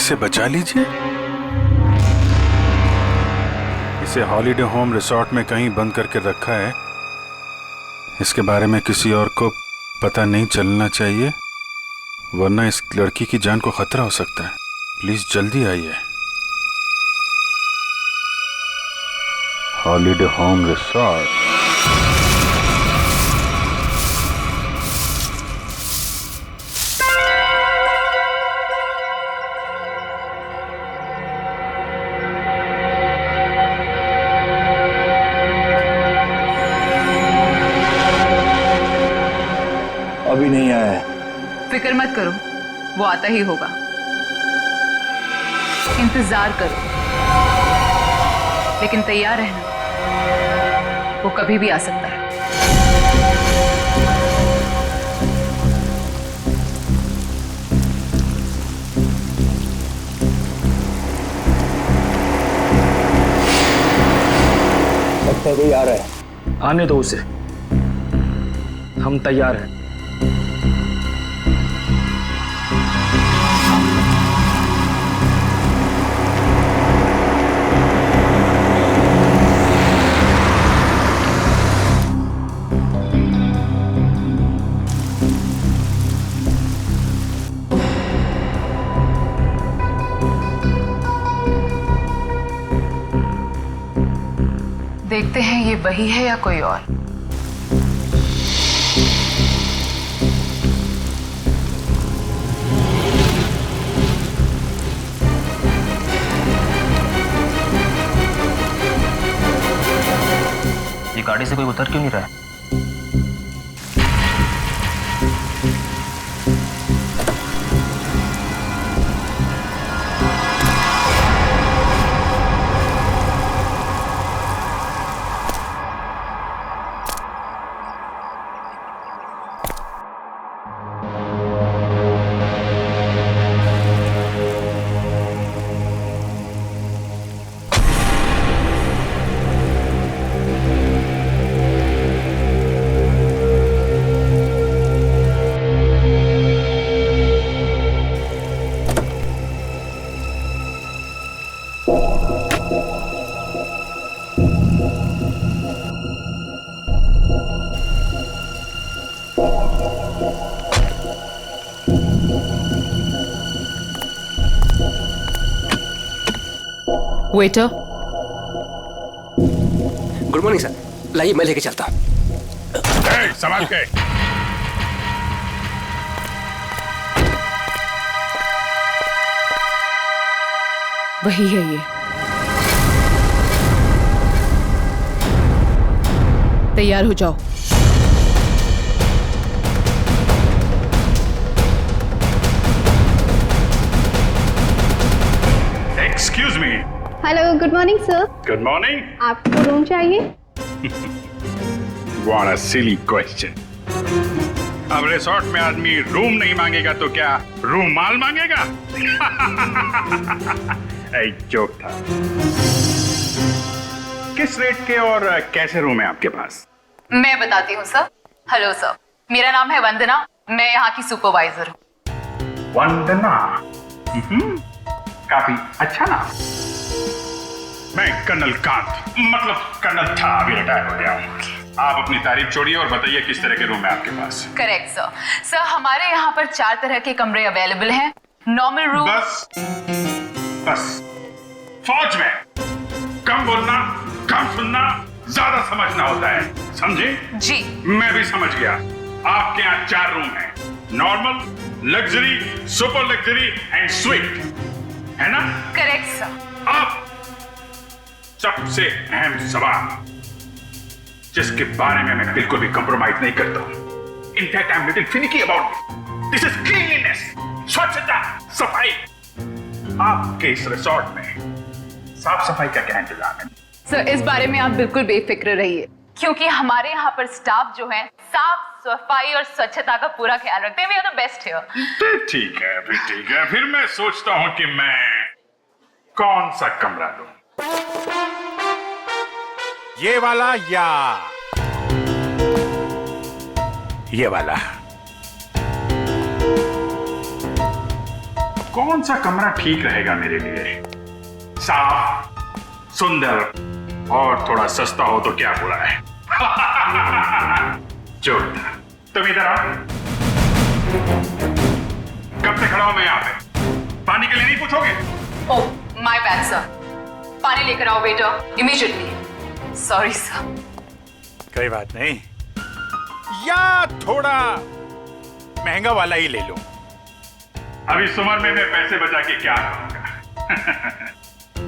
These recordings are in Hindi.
इसे बचा लीजिए। इसे हॉलिडे होम रिसोर्ट में कहीं बंद करके रखा है। इसके बारे में किसी और को पता नहीं चलना चाहिए, वरना इस लड़की की जान को खतरा हो सकता है। प्लीज जल्दी आइए। Holiday home resort. अभी नहीं आया है। फिक्र मत करो, वो आता ही होगा। इंतजार करो, लेकिन तैयार रहना, वो कभी भी आ सकता है। लगता है कोई आ रहा है। आने दो उसे, हम तैयार हैं। देखते हैं ये वही है या कोई और। ये गाड़ी से कोई उतर क्यों नहीं रहा है? वेटर। गुड मॉर्निंग सर, लाइए मैं लेके चलता हूँ। संभाल के। वही है ये। तैयार हो जाओ। Excuse me. Hello, good morning sir. Good morning. आपको रूम चाहिए? What a silly question. अब रिसोर्ट में आदमी रूम नहीं मांगेगा तो क्या रूम माल मांगेगा? एक जोक था। किस रेट के और कैसे रूम है आपके पास? मैं बताती हूँ सर। हेलो सर, मेरा नाम है वंदना, मैं यहाँ की सुपरवाइजर हूँ। वंदना। काफी अच्छा नाम। मैं कर्नल कांत, मतलब कर्नल था, अभी रिटायर हो गया हूँ। आप अपनी तारीफ छोड़िए और बताइए किस तरह के रूम है आपके पास? Correct sir. सर हमारे यहाँ पर 4 तरह के कमरे अवेलेबल हैं। Normal room. बस फौज में कम बोलना, कम सुनना, ज्यादा समझना होता है, समझे? जी। मैं भी समझ गया। आपके यहाँ 4 रूम हैं, normal, luxury, super luxury and sweet, है ना? Correct sir. अब सबसे अहम सवाल, जिसके बारे में मैं बिल्कुल भी कंप्रोमाइज नहीं करता हूं। In fact I am little finicky about this is cleanliness, स्वच्छता, सफाई। आपके इस रिसोर्ट में साफ सफाई का क्या इंतजाम है? सर इस बारे में आप बिल्कुल बेफिक्र रहिए, क्योंकि हमारे यहाँ पर स्टाफ जो है साफ सफाई और स्वच्छता का पूरा ख्याल रखते हैं। We are the best here. ठीक है, ठीक है। फिर मैं सोचता हूं कि मैं कौन सा कमरा लूं? ये वाला या ये वाला? कौन सा कमरा ठीक रहेगा मेरे लिए? साफ, सुंदर और थोड़ा सस्ता हो तो क्या बुरा है? जोरदार। तुम इधर आओ। कब से खड़ा हूं मैं यहाँ पे? पानी के लिए नहीं पूछोगे? ओह माय बैड सर, पानी लेकर आओ वेटर इमीडिएटली। Sorry sir. कोई बात नहीं, या थोड़ा महंगा वाला ही ले लो। अब इस उम्र में मैं पैसे बचा के क्या करूंगा?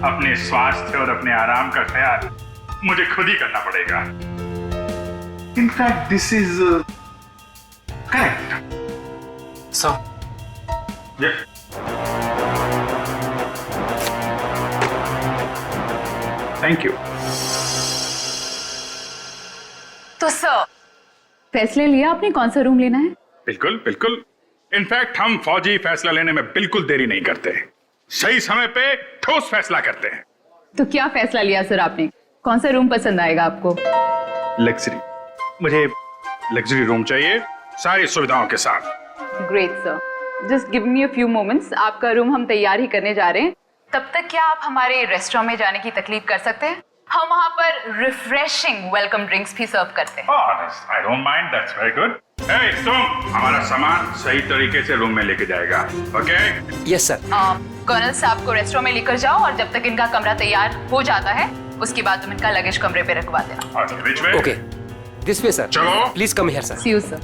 अपने स्वास्थ्य और अपने आराम का ख्याल मुझे खुद ही करना पड़ेगा। In fact this is correct. Sir thank you. तो सर फैसले लिया आपने कौन सा रूम लेना है? बिल्कुल बिल्कुल। इनफैक्ट हम फौजी फैसला लेने में बिल्कुल देरी नहीं करते, सही समय पे ठोस फैसला करते हैं। तो क्या फैसला लिया सर आपने? कौन सा रूम पसंद आएगा आपको? लग्जरी, मुझे लग्जरी रूम चाहिए, सारी सुविधाओं के साथ। Great sir, just give me a few moments. आपका रूम हम तैयार ही करने जा रहे हैं। तब तक क्या आप हमारे रेस्टोरेंट में जाने की तकलीफ कर सकते हैं? हम वहाँ पर रिफ्रेशिंग वेलकम ड्रिंक्स भी सर्व करते हैं। I don't mind, that's very good. तुम हमारा सामान सही तरीके से रूम में लेके जाएगा, ओके? Yes sir. कर्नल साहब को रेस्टोरेंट में लेकर जाओ और जब तक इनका कमरा तैयार हो जाता है उसके बाद तुम इनका लगेज कमरे पे रखवा देना। Which way? Okay, this way sir. चलो। Please come here sir. See you sir.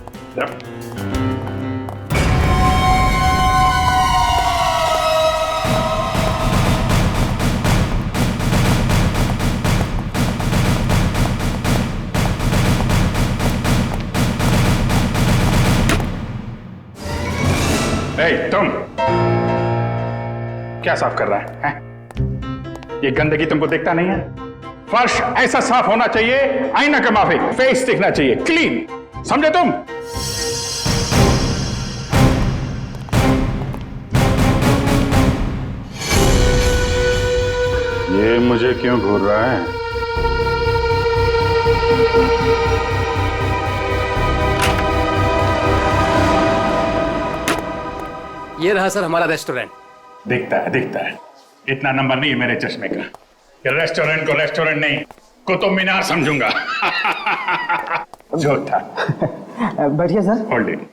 तुम क्या साफ कर रहा है? ये गंदगी तुमको दिखता नहीं है? फर्श ऐसा साफ होना चाहिए, आईना का माफिक, फेस दिखना चाहिए क्लीन, समझे तुम? ये मुझे क्यों घूर रहा है? ये रहा सर हमारा रेस्टोरेंट। दिखता है। इतना नंबर नहीं है मेरे चश्मे का। ये रेस्टोरेंट को रेस्टोरेंट नहीं, कुतुब मीनार समझूंगा। झूठा। बैठिए सर। Hold it.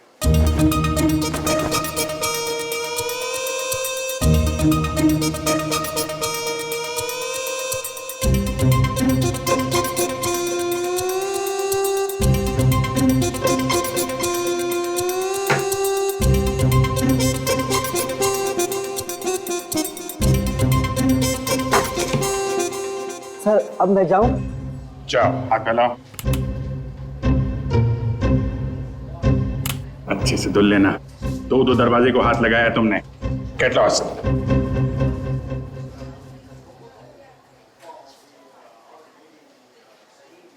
सर अब मैं जाऊं? जाओ, हाथ फैलाओ। अच्छे से धुल लेना। दो दरवाजे को हाथ लगाया तुमने। Get lost.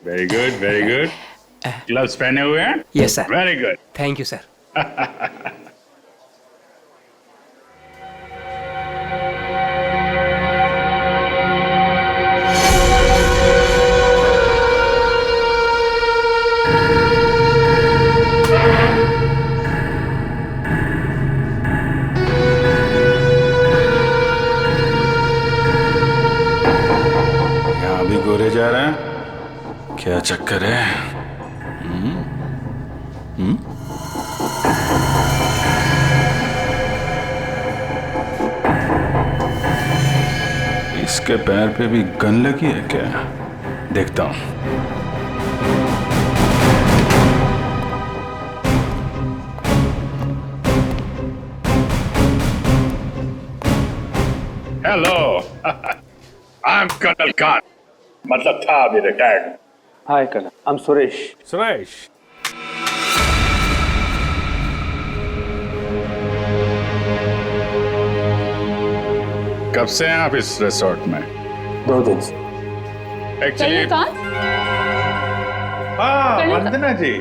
Very good. Gloves पहने हुए हैं? Yes sir. Very good. Thank you sir. गोरे जा रहे हैं, क्या चक्कर है? इसके पैर पे भी गन लगी है क्या? देखता हूं। Hello, I am colonel Khan, मतलब था अभी retired. Hi colonel, I am Suresh. Suresh, कब से हैं आप इस रिसोर्ट में? 2 दिन से। एक्चुअली वंदना जी।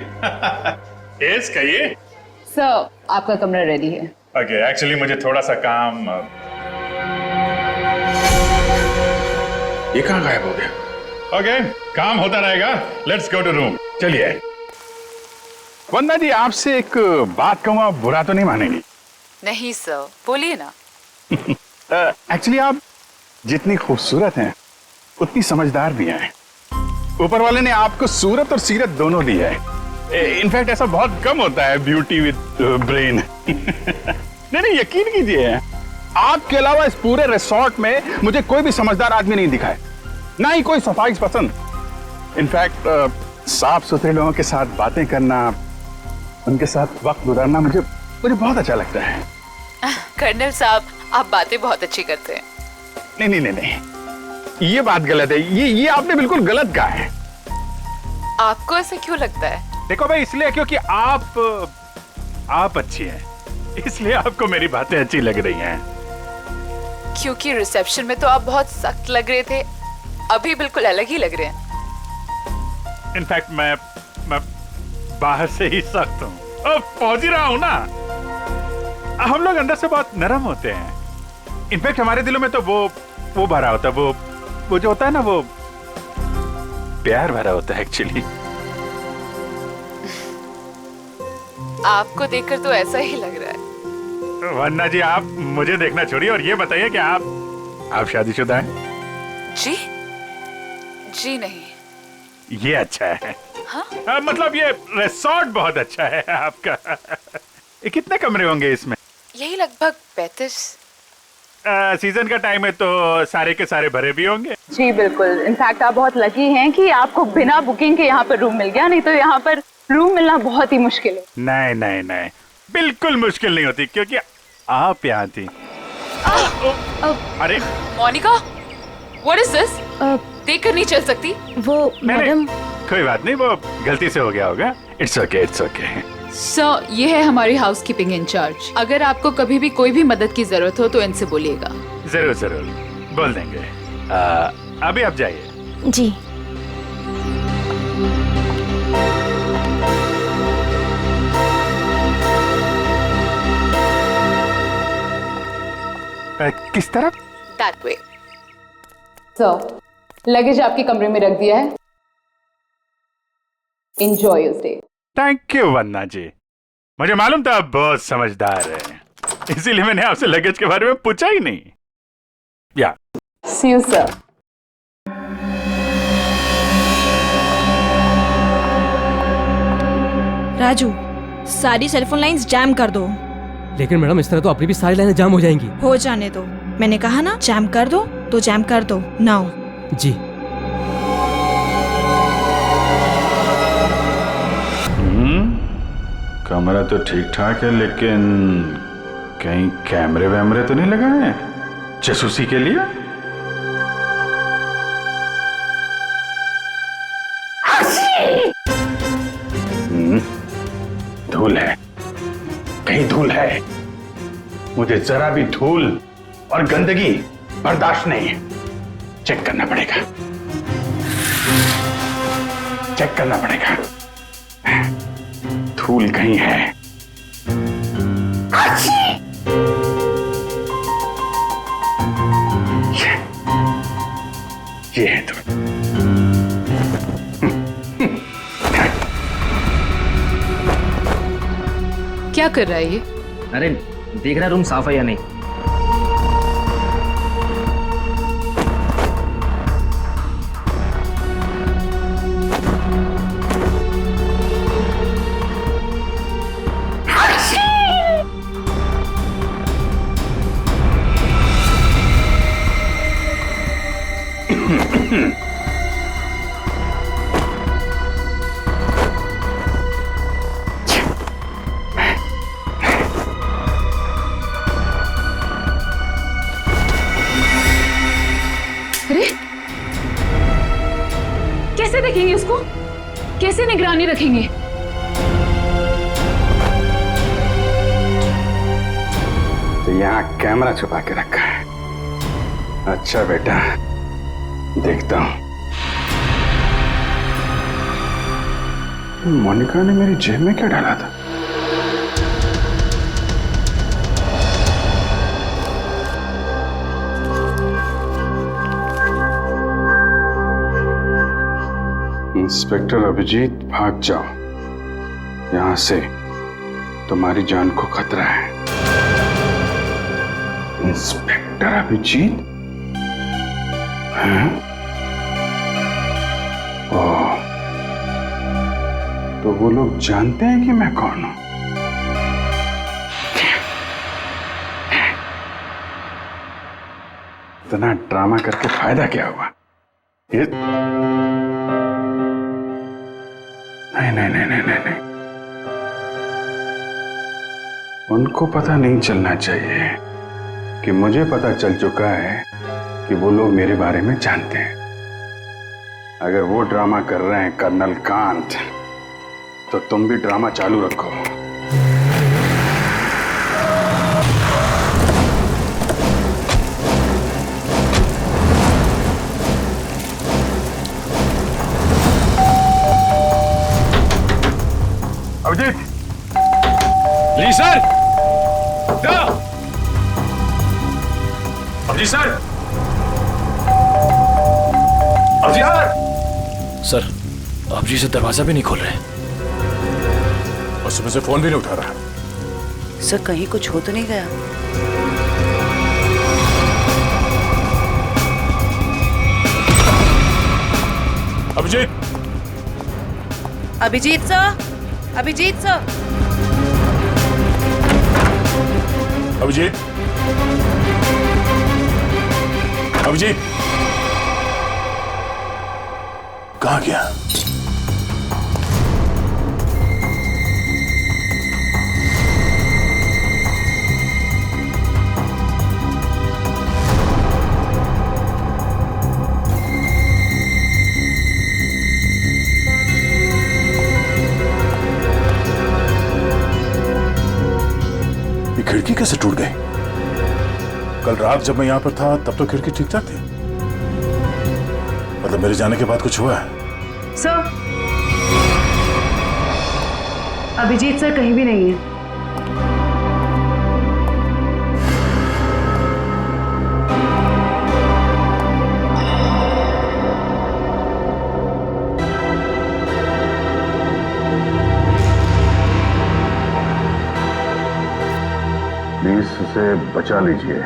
यस, कहिए। सर आपका कमरा रेडी है। ओके, एक्चुअली मुझे थोड़ा सा काम। ये कहाँ गायब हो गया? ओके, काम होता रहेगा। Let's go to room. चलिए। वंदना जी, आपसे एक बात कहूँगा, बुरा तो नहीं मानेंगी? नहीं सर, बोलिए ना। एक्चुअली आप जितनी खूबसूरत हैं उतनी समझदार भी हैं। ऊपर वाले ने आपको सूरत और सीरत दोनों दी है। इनफैक्ट ऐसा बहुत कम होता है ब्यूटी विद ब्रेन। नहीं, यकीन कीजिए, आपके अलावा इस पूरे रिसोर्ट में मुझे कोई भी समझदार आदमी नहीं दिखा है, ना ही कोई सफाई पसंद। इनफैक्ट साफ सुथरे लोगों के साथ बातें करना, उनके साथ वक्त गुजारना मुझे बहुत अच्छा लगता है। कर्नल साहब, आप बातें बहुत अच्छी करते हैं। नहीं, ये बात गलत है। ये आपने बिल्कुल गलत कहा है। आपको ऐसा क्यों लगता है? देखो भाई, इसलिए क्योंकि आप अच्छी हैं, इसलिए आपको मेरी बातें अच्छी लग रही हैं। क्योंकि रिसेप्शन में तो आप बहुत सख्त लग रहे थे, अभी बिल्कुल अलग ही लग रहे हैं। इनफैक्ट मैं बाहर से ही सख्त हूँ, पहुंच ही रहा हूँ ना। हम लोग अंदर से बहुत नरम होते हैं। इनफैक्ट हमारे दिलों में तो वो भरा होता है, वो जो होता है ना, वो प्यार भरा होता है एक्चुअली। आपको देखकर तो ऐसा ही लग रहा है। वन्ना जी, आप मुझे देखना छोड़िए और ये बताइए कि आप शादीशुदा हैं? जी नहीं। ये अच्छा है। हाँ? मतलब ये रिसोर्ट बहुत अच्छा है आपका। कितने कमरे होंगे इसमें? यही लगभग 35। सीजन का टाइम है तो सारे के सारे भरे भी होंगे। जी बिल्कुल। इनफैक्ट आप बहुत लकी हैं कि आपको बिना बुकिंग के यहाँ पर रूम मिल गया, नहीं तो यहाँ पर रूम मिलना बहुत ही मुश्किल है। नहीं, बिल्कुल मुश्किल नहीं होती, क्योंकि आप यहाँ थी। अरे मोनिका, व्हाट इज दिस? देखकर नहीं चल सकती। वो मैडम। कोई बात नहीं, वो गलती से हो गया होगा। It's okay. सर, ये है हमारी हाउसकीपिंग इंचार्ज। अगर आपको कभी भी कोई भी मदद की जरूरत हो तो इनसे बोलिएगा। जरूर बोल देंगे। अभी आप जाइए। जी। किस तरफ? That way. सर, लगेज आपके कमरे में रख दिया है। Enjoy your stay. Thank you वन्ना जी। मुझे मालूम था आप बहुत समझदार हैं, इसीलिए मैंने आपसे लगेज के बारे में पूछा ही नहीं। या See you, sir. राजू, सारी सेलफोन लाइंस जैम कर दो। लेकिन मैडम, इस तरह तो अपनी भी सारी लाइनें जाम हो जाएंगी। हो जाने दो, मैंने कहा ना जैम कर दो तो जैम कर दो। नाउ। जी। कमरा तो ठीक ठाक है, लेकिन कहीं कैमरे वैमरे तो नहीं लगाए हैं जासूसी के लिए? धूल है, कहीं धूल है। मुझे जरा भी धूल और गंदगी बर्दाश्त नहीं है। चेक करना पड़ेगा। धूल कहीं है। ये है धूल। क्या कर रहा है ये? अरे देख रहा रूम साफ है या नहीं। कैसे देखेंगे उसको? कैसे निगरानी रखेंगे? तो यहाँ कैमरा छुपा के रखा है। अच्छा बेटा, देखता हूं। मोनिका ने मेरी जेब में क्या डाला था? इंस्पेक्टर अभिजीत, भाग जाओ यहां से, तुम्हारी जान को खतरा है। इंस्पेक्टर अभिजीत? हैं? ओह, तो वो लोग जानते हैं कि मैं कौन हूं? इतना ड्रामा करके फायदा क्या हुआ? ये नहीं। उनको पता नहीं चलना चाहिए कि मुझे पता चल चुका है कि वो लोग मेरे बारे में जानते हैं। अगर वो ड्रामा कर रहे हैं कर्नल कांत, तो तुम भी ड्रामा चालू रखो। अभिजीत! जी sir. Abhijeet sir. Abhijeet sir. Sir, आप जी से दरवाजा भी नहीं खोल रहे। और सुबह से फोन भी नहीं उठा रहा। सर, कहीं कुछ हो तो नहीं गया? अभिजीत! Abhijeet sir, Abhijeet sir. अभिजीत! अभिजीत! कहाँ गया? खिड़की कैसे टूट गई? कल रात जब मैं यहां पर था तब तो खिड़की ठीक ठाक थी। मतलब मेरे जाने के बाद कुछ हुआ है? सर, अभिजीत सर कहीं भी नहीं है। प्लीज इसे बचा लीजिए।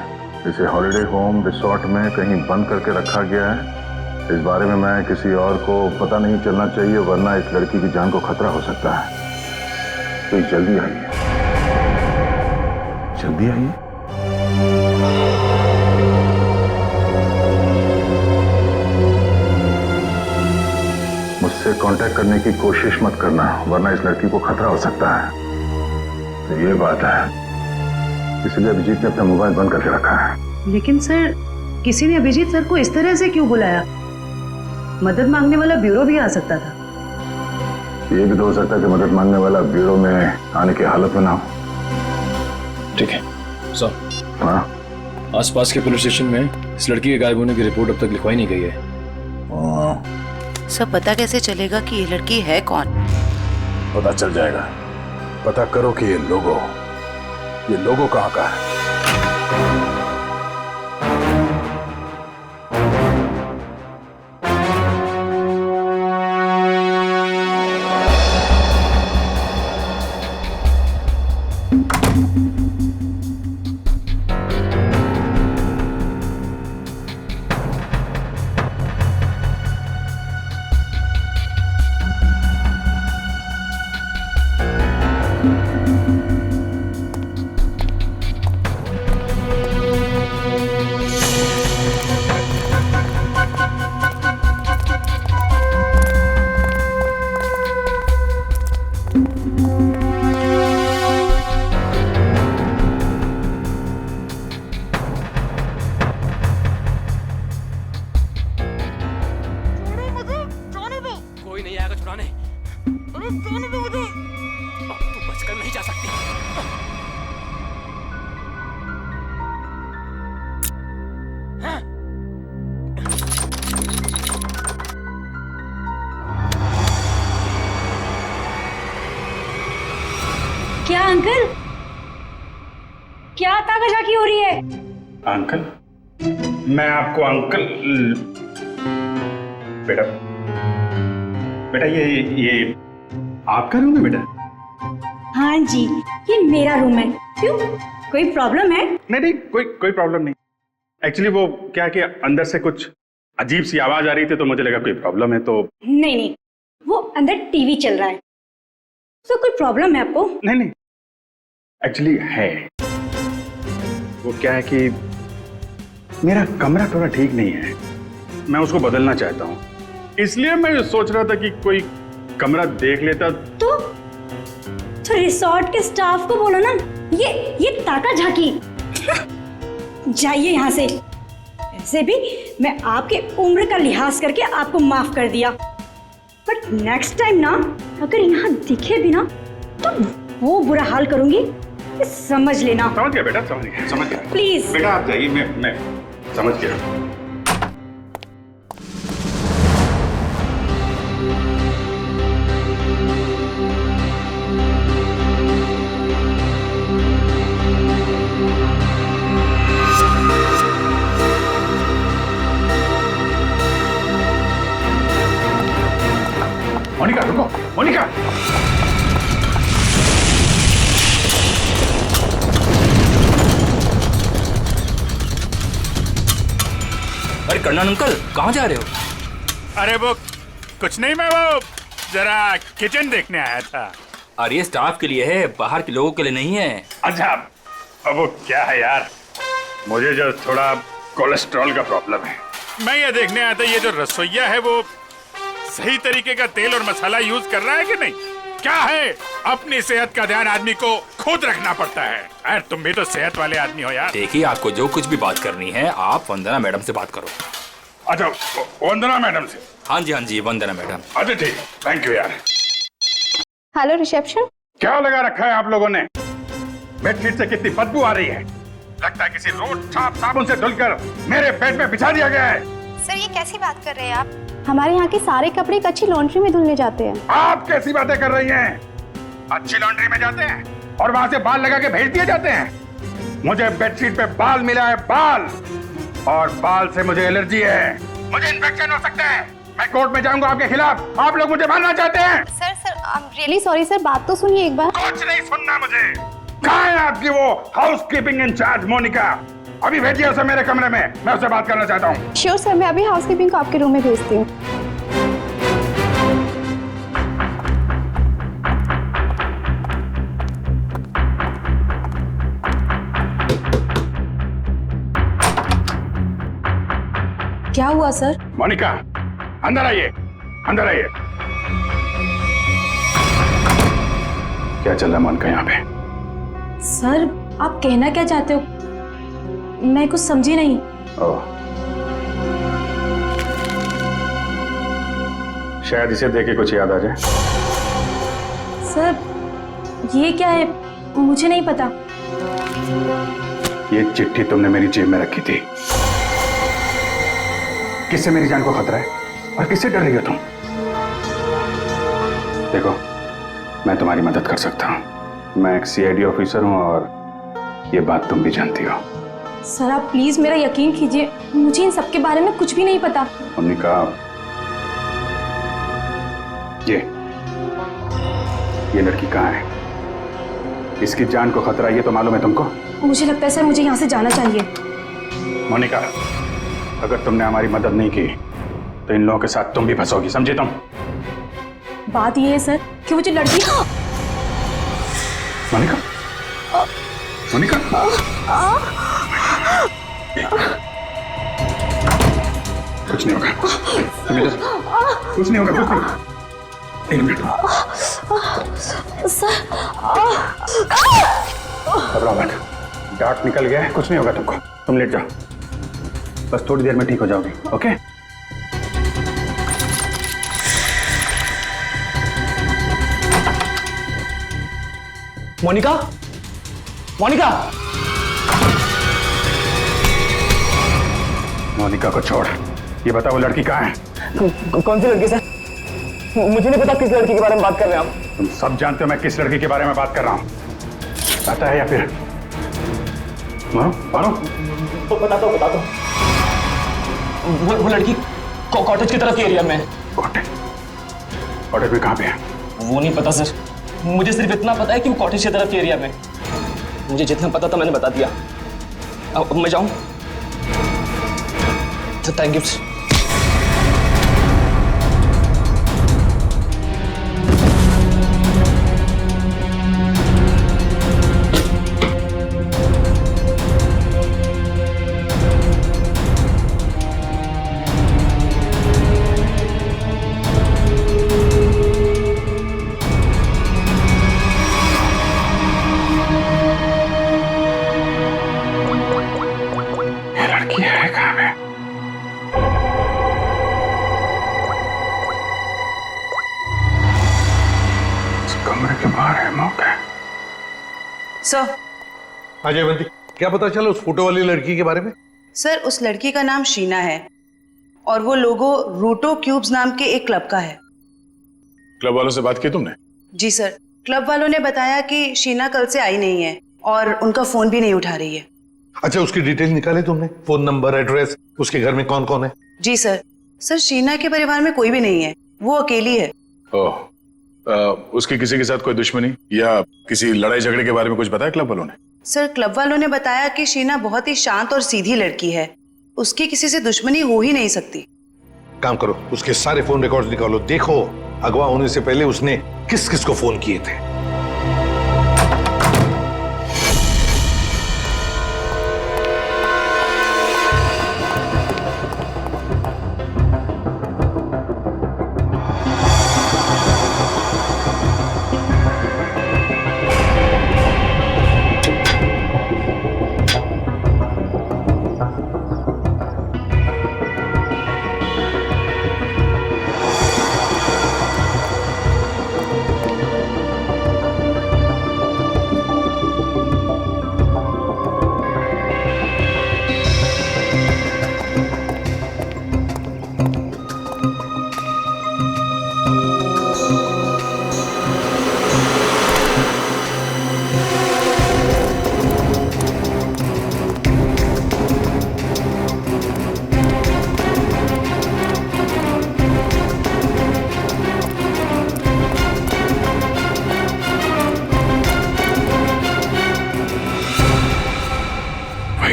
इसे हॉलिडे होम रिसोर्ट में कहीं बंद करके रखा गया है। इस बारे में मैं किसी और को पता नहीं चलना चाहिए, वरना इस लड़की की जान को खतरा हो सकता है। तो जल्दी आइए, जल्दी आइए। मुझसे कांटेक्ट करने की कोशिश मत करना, वरना इस लड़की को खतरा हो सकता है। तो ये बात है, इसलिए अभिजीत ने अपना मोबाइल बंद करके रखा है। लेकिन सर, किसी ने अभिजीत सर को इस तरह से क्यों बुलाया? मदद मांगने वाला ब्यूरो भी आ सकता था। ये भी तो हो सकता है कि मदद मांगने वाला ब्यूरो में आने की हालत में ना हो। ठीक है सर। हाँ, आसपास के पुलिस स्टेशन में इस लड़की के गायब होने की रिपोर्ट अब तक लिखवाई नहीं गई है। सब पता कैसे चलेगा कि ये लड़की है कौन? पता चल जाएगा। पता करो कि ये लोगो कहाँ का है। क्या अंकल, क्या ताकाझाकी हो रही है? अंकल? मैं आपको अंकल बेटा ये आपका रूम है बेटा? हाँ जी, ये मेरा रूम है। क्यों, कोई प्रॉब्लम है? नहीं, कोई प्रॉब्लम नहीं। एक्चुअली वो क्या है कि अंदर से कुछ अजीब सी आवाज आ रही थी, तो मुझे लगा कोई प्रॉब्लम है। तो नहीं, वो अंदर टीवी चल रहा है, तो कोई प्रॉब्लम है आपको? नहीं, एक्चुअली है। वो क्या है कि मेरा कमरा थोड़ा ठीक नहीं है, मैं उसको बदलना चाहता हूँ, इसलिए मैं सोच रहा था कि कोई कमरा देख लेता। तो रिसोर्ट के स्टाफ को बोलो ना, ये ताका झाकी जाइए यहाँ से। ऐसे भी मैं आपके उम्र का लिहाज करके आपको माफ कर दिया, बट नेक्स्ट टाइम ना अगर यहाँ दिखे भी ना तो वो बुरा हाल करूंगी, ये समझ लेना। समझ गया बेटा, समझ गया। प्लीज बेटा आप जाइए, मैं समझ गया। मोनिका रुको, मोनिका। अरे कर्नल अंकल, कहाँ जा रहे हो? अरे वो कुछ नहीं, मैं वो जरा किचन देखने आया था। अरे ये स्टाफ के लिए है, बाहर के लोगों के लिए नहीं है। अच्छा, अब वो क्या है यार, मुझे जो थोड़ा कोलेस्ट्रॉल का प्रॉब्लम है। मैं ये देखने आया था, ये जो रसोइया है वो सही तरीके का तेल और मसाला यूज कर रहा है कि नहीं। क्या है, अपनी सेहत का ध्यान आदमी को खुद रखना पड़ता है। अरे तुम भी तो सेहत वाले आदमी हो यार। देखिए, आपको जो कुछ भी बात करनी है आप वंदना मैडम से बात करो। अच्छा, वंदना मैडम से? हाँ जी, वंदना मैडम। अच्छा ठीक, थैंक यू यार। Hello reception. क्या लगा रखा है आप लोगों ने? बेडशीट से कितनी बदबू आ रही है, लगता है किसी रोज साफ साबुन से धुलकर मेरे बेड में बिछा दिया गया है। सर ये कैसी बात कर रहे हैं आप? हमारे यहाँ के सारे कपड़े एक अच्छी लॉन्ड्री में धुलने जाते हैं। आप कैसी बातें कर रही हैं? अच्छी लॉन्ड्री में जाते हैं और वहाँ से बाल लगा के भेज दिए जाते हैं। मुझे बेडशीट पे बाल मिला है, बाल, और बाल से मुझे एलर्जी है, मुझे इन्फेक्शन हो सकता है। मैं कोर्ट में जाऊंगा आपके खिलाफ। आप लोग मुझे मारना चाहते हैं? Sir I am really sorry sir, बात तो सुनिए एक बार। कुछ नहीं सुनना मुझे। कहाँ है आपकी वो हाउसकीपिंग इंचार्ज मोनिका? अभी भेजिए उसे मेरे कमरे में, मैं उससे बात करना चाहता हूँ। श्योर सर, मैं अभी हाउसकीपिंग को आपके रूम में भेजती हूँ। क्या हुआ सर? मोनिका अंदर आइए, अंदर आइए। क्या चल रहा है मोनिका यहाँ पे? सर आप कहना क्या चाहते हो, मैं कुछ समझी नहीं। शायद इसे देख के कुछ याद आ जाए। सर ये क्या है, मुझे नहीं पता। ये चिट्ठी तुमने मेरी जेब में रखी थी। किससे मेरी जान को खतरा है और किससे डर रही हो तुम? देखो, मैं तुम्हारी मदद कर सकता हूँ। मैं एक सीआईडी ऑफिसर हूँ और ये बात तुम भी जानती हो। सर आप प्लीज मेरा यकीन कीजिए, मुझे इन सब के बारे में कुछ भी नहीं पता। मोनिका, ये लड़की कहाँ है? इसकी जान को खतरा ये तो मालूम है तुमको? मुझे लगता है सर मुझे यहाँ से जाना चाहिए। मोनिका, अगर तुमने हमारी मदद नहीं की तो इन लोगों के साथ तुम भी फंसोगी, समझे तुम? बात ये है सर कि वो जो लड़की। मोनिका, मोनिका, कुछ नहीं होगा, कुछ नहीं होगा, कुछ नहीं। एक मिनट, घबराओ मत, डार्ट निकल गया है, कुछ नहीं होगा तुमको। तुम लेट जाओ, बस थोड़ी देर में ठीक हो जाओगी। ओके? मोनिका, मोनिका, मोनिका को छोड़, ये बता वो लड़की कहाँ है? कौन सी लड़की सर? मुझे नहीं पता किस लड़की के बारे में बात कर रहे हैं आप। तुम सब जानते हो मैं किस लड़की के बारे में बात कर रहा हूँ। पता है या फिर मानो? तो बता दो। वो लड़की कॉटेज की तरफ के एरिया में। कॉटेज में कहाँ पे है? वो नहीं पता सर, मुझे सिर्फ इतना पता है कि वो कॉटेज की तरफ के एरिया में। मुझे जितना पता था मैंने बता दिया। अब मैं जाऊं? Thank you. सर। हाँ जयवंती, क्या पता चला उस फोटो वाली लड़की के बारे में? सर, उस लड़की का नाम शीना है और वो लोगो रूटो क्यूब्स नाम के एक क्लब का है। क्लब वालों से बात की तुमने? जी सर, क्लब वालों ने बताया कि शीना कल से आई नहीं है और उनका फोन भी नहीं उठा रही है। अच्छा, उसकी डिटेल निकाले तुमने? फोन नंबर, एड्रेस, उसके घर में कौन कौन है? जी सर। सर, शीना के परिवार में कोई भी नहीं है, वो अकेली है। ओह, उसकी किसी के साथ कोई दुश्मनी या किसी लड़ाई झगड़े के बारे में कुछ बताया क्लब वालों ने? सर, क्लब वालों ने बताया कि शीना बहुत ही शांत और सीधी लड़की है, उसकी किसी से दुश्मनी हो ही नहीं सकती। काम करो, उसके सारे फोन रिकॉर्ड्स निकालो, देखो अगवा होने से पहले उसने किस किस को फोन किए थे।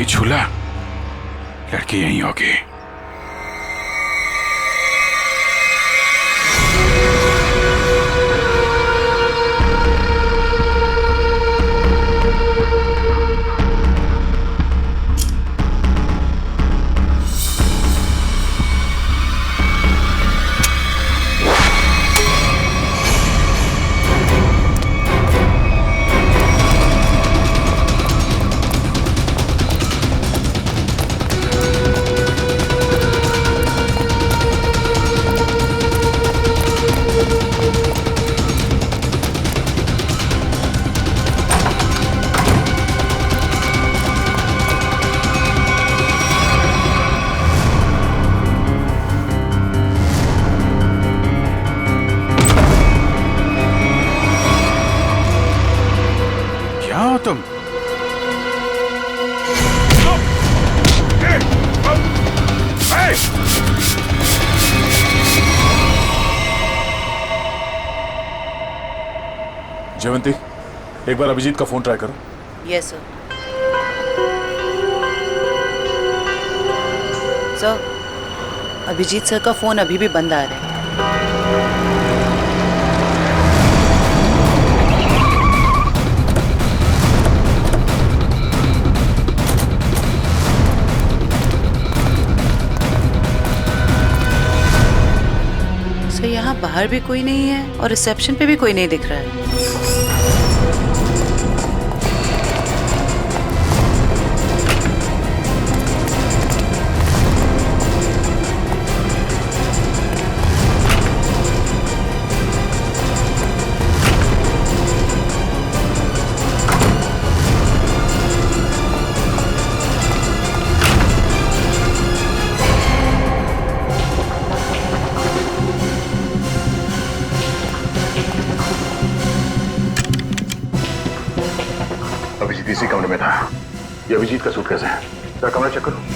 झूला, लड़की यहीं होगी। तुम जयवंती, एक बार अभिजीत का फोन ट्राई करो। Yes sir. Sir, Abhijeet sir का फोन अभी भी बंद आ रहा है। सर, यहाँ बाहर भी कोई नहीं है और रिसेप्शन पे भी कोई नहीं दिख रहा है। अभिजीत इसी कमरे में था। ये अभिजीत का सूटकेस है। क्या कमरा चेक करो।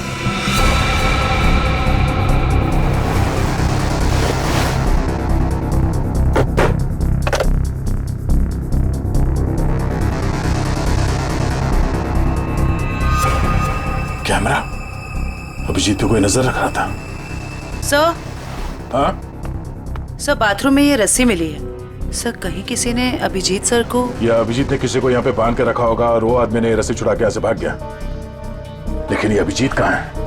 कोई नजर रख रहा था। सर, हाँ सर बाथरूम में ये रस्सी मिली है। सर कहीं किसी ने अभिजीत सर को, या अभिजीत ने किसी को यहाँ पे बांध के रखा होगा और वो आदमी ने रस्सी छुड़ा के यहाँ से भाग गया। लेकिन ये अभिजीत कहाँ है?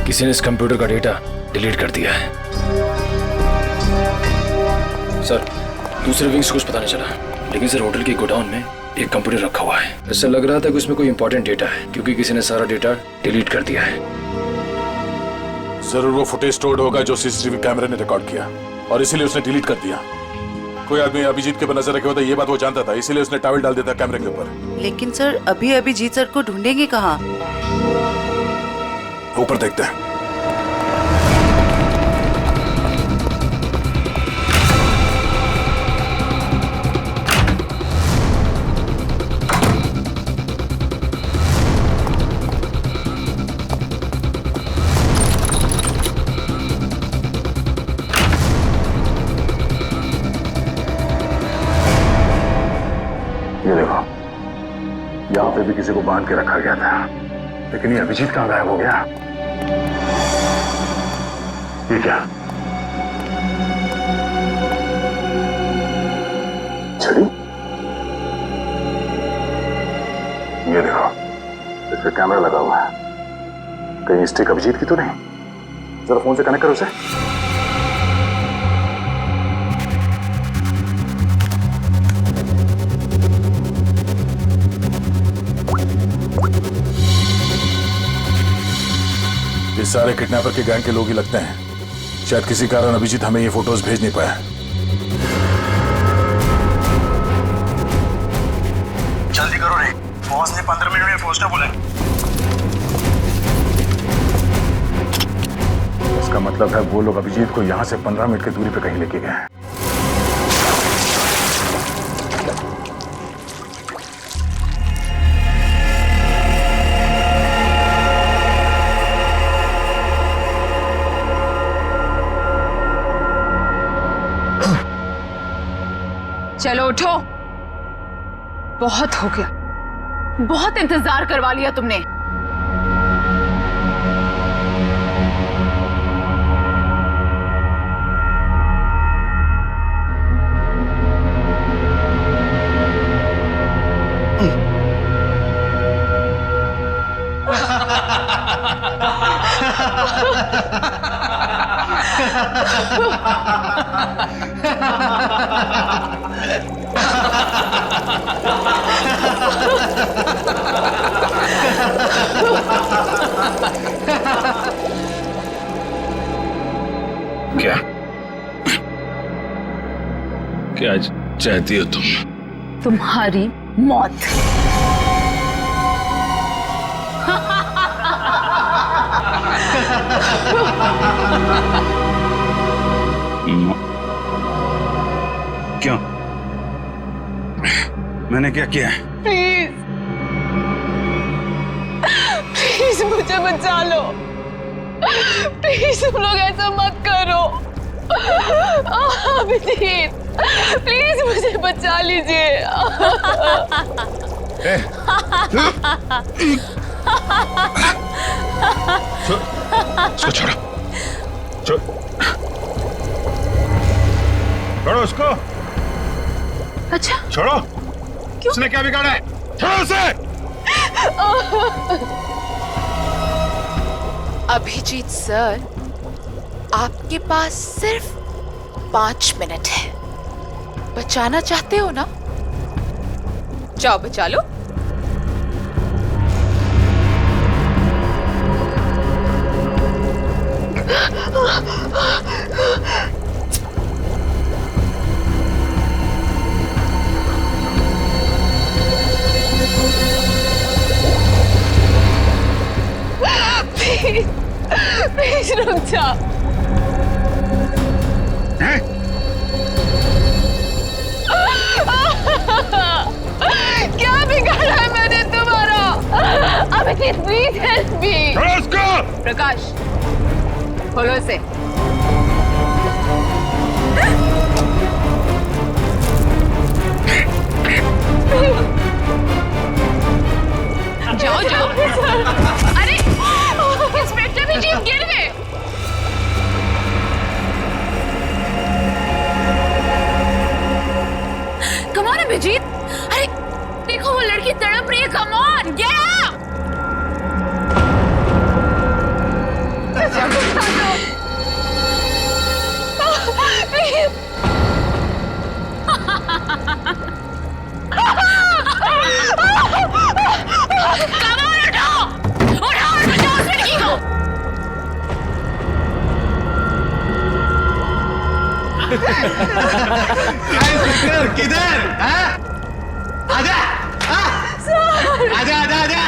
किसी ने इस कंप्यूटर का डेटा डिलीट कर दिया है। सर, दूसरे विंग्स को कुछ पता नहीं चला, लेकिन सर होटल के गोडाउन में एक कंप्यूटर रखा हुआ है। ऐसा लग रहा था कि उसमें कोई इंपॉर्टेंट डेटा है, क्योंकि किसी ने सारा डेटा डिलीट कर दिया है। जरूर वो फुटेज स्टोर्ड होगा जो सीसीटीवी कैमरे ने रिकॉर्ड किया, और इसीलिए उसने डिलीट कर दिया। कोई आदमी अभिजीत के ऊपर नजर रखे होता, ये बात वो जानता था, इसीलिए उसने टॉवल डाल दिया था कैमरे के ऊपर। लेकिन सर अभी अभिजीत सर को ढूंढेंगे कहाँ? ऊपर देखते हैं। ये देखो, यहाँ पे भी किसी को बांध के रखा गया था, लेकिन ये अभिजीत कहाँ गायब हो गया? ये क्या? छड़ी? ये देखो, इस पे कैमरा लगा हुआ है। कहीं स्टिक अभिजीत की तो नहीं? जरा फोन से कनेक्ट करो उसे। ये सारे किडनैपर के गैंग के लोग ही लगते हैं। शायद किसी कारण अभिजीत हमें ये फोटोज भेज नहीं पाया। जल्दी करो रे, बॉस ने 15 मिनट में पहुंचना बोला है। इसका मतलब है वो लोग अभिजीत को यहाँ से 15 मिनट की दूरी पे कहीं लेके गए हैं। चलो उठो, बहुत हो गया, बहुत इंतजार करवा लिया तुमने। क्या क्या चाहती हो तुम? तुम्हारी मौत। क्यों? मैंने क्या किया है? प्लीज प्लीज मुझे बचा लो, प्लीज तुम लोग ऐसा मत करो। अभिजीत प्लीज मुझे बचा लीजिए। इसको छोड़ो, छोड़ो उसको। अच्छा छोड़ो। क्यों? उसने क्या बिगाड़ा है? छोड़ो उसे। अभिजीत सर, आपके पास सिर्फ 5 मिनट है। बचाना चाहते हो ना? जाओ बचा लो। प्लीज रुक जा। क्या बिगाड़ा है मैंने तुम्हारा? Abhijeet please help me. Prakash खोलो इसे। जाओ जाओ। अरे इंस्पेक्टर भी जीप गिर गए। कम ऑन अभिजीत, अरे देखो वो लड़की तड़प रही है। Come on get up. किधर? आजा, आजा, आजा, आजा।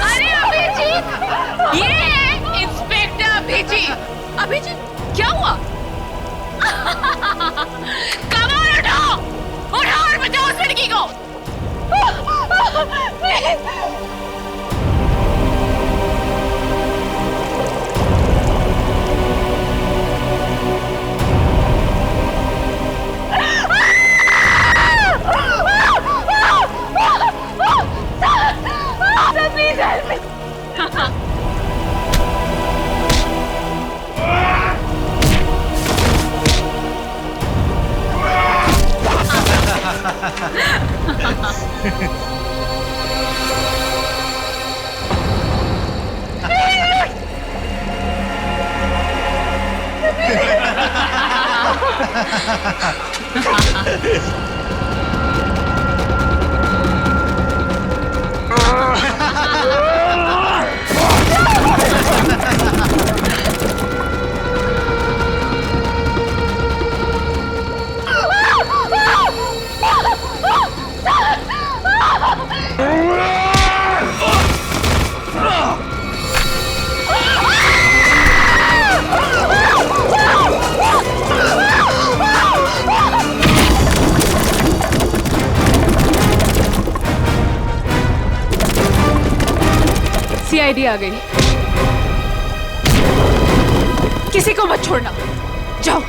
अरे अभिजीत, ये है इंस्पेक्टर अभिजीत। अभिजीत क्या हुआ? कमाल उठाओ और बचाओ उस लड़की को। Please help me. सीआईडी आ गई। किसी को मत छोड़ना, जाओ।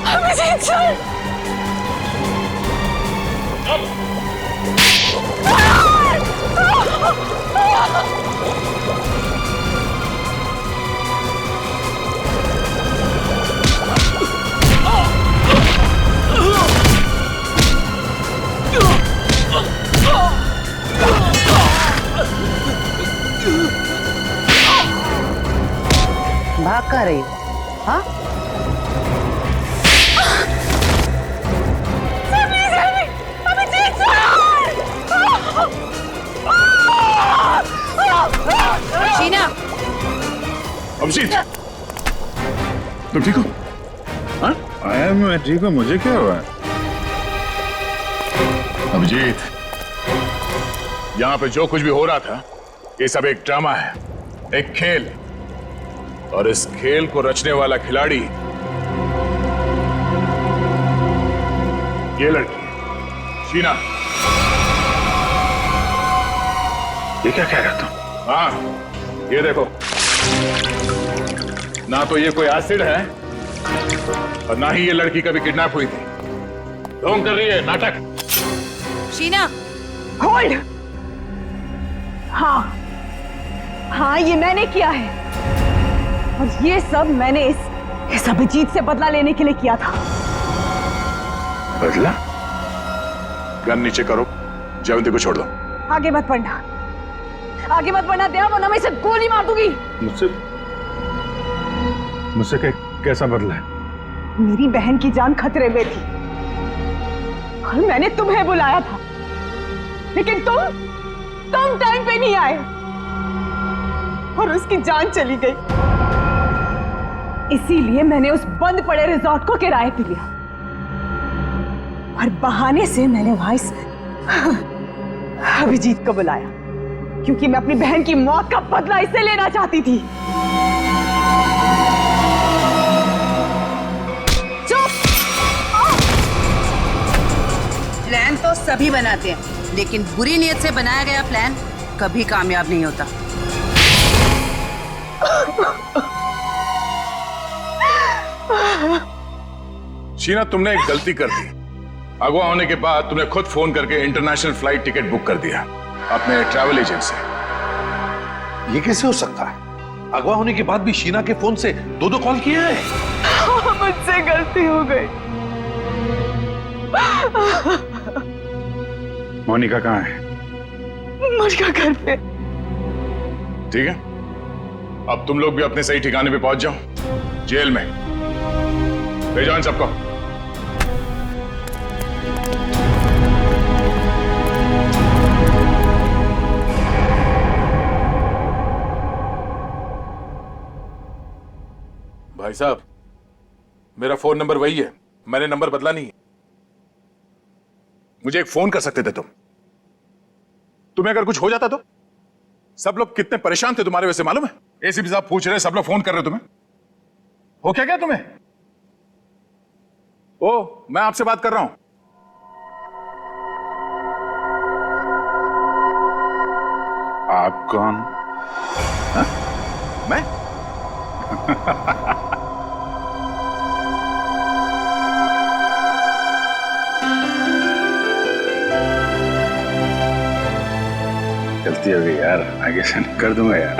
अभिजीत सर, भाग कर रही हो? हाँ? शीना, अभिजीत, तुम ठीक हो? हाँ? आया मैं ठीक हूँ, मुझे क्या हुआ? अभिजीत, यहाँ पे जो कुछ भी हो रहा था, ये सब एक ड्रामा है, एक खेल, और इस खेल को रचने वाला खिलाड़ी ये लड़की शीना। ये क्या कह रहा तुम? हाँ, ये देखो, ना तो ये कोई एसिड है और ना ही ये लड़की कभी किडनैप हुई थी। ढोंग कर रही है, नाटक। शीना, होल्ड। हाँ हाँ, ये मैंने किया है, और ये सब मैंने इस अभिजीत से बदला लेने के लिए किया था। बदला? गन नीचे करो, जयवंती को छोड़ दो। आगे मत बढ़ना, आगे मत बढ़ना दया, वरना मैं इसे गोली मार दूंगी। मुझसे कैसा बदला है? मेरी बहन की जान खतरे में थी और मैंने तुम्हें बुलाया था, लेकिन तुम टाइम पे नहीं आए और उसकी जान चली गई। इसीलिए मैंने उस बंद पड़े रिजॉर्ट को किराए पे लिया और बहाने से मैंने वहां इस अभिजीत को बुलाया, क्योंकि मैं अपनी बहन की मौत का बदला इससे लेना चाहती थी। प्लान तो सभी बनाते हैं, लेकिन बुरी नीयत से बनाया गया प्लान कभी कामयाब नहीं होता। शीना, तुमने एक गलती कर दी। अगवा होने के बाद तुमने खुद फोन करके इंटरनेशनल फ्लाइट टिकट बुक कर दिया अपने ट्रैवल एजेंट से। ये कैसे हो सकता है? अगवा होने के बाद भी शीना के फोन से दो कॉल किए हैं। मुझसे गलती हो गई। मोनिका कहाँ है? मोनिका घर पे। ठीक है, अब तुम लोग भी अपने सही ठिकाने पे पहुंच जाओ, जेल में ले जाओ इन सबको। भाई साहब, मेरा फोन नंबर वही है, मैंने नंबर बदला नहीं है। मुझे एक फोन कर सकते थे तुम। तुम्हें अगर कुछ हो जाता तो? सब लोग कितने परेशान थे तुम्हारे वजह से, मालूम है? एसीपी साहब पूछ रहे, सब लोग फोन कर रहे तुम्हें। हो क्या तुम्हें? ओ, मैं आपसे बात कर रहा हूं। आप कौन? हा? मैं? गलती हो गई यार, आगे से कर दूंगा यार।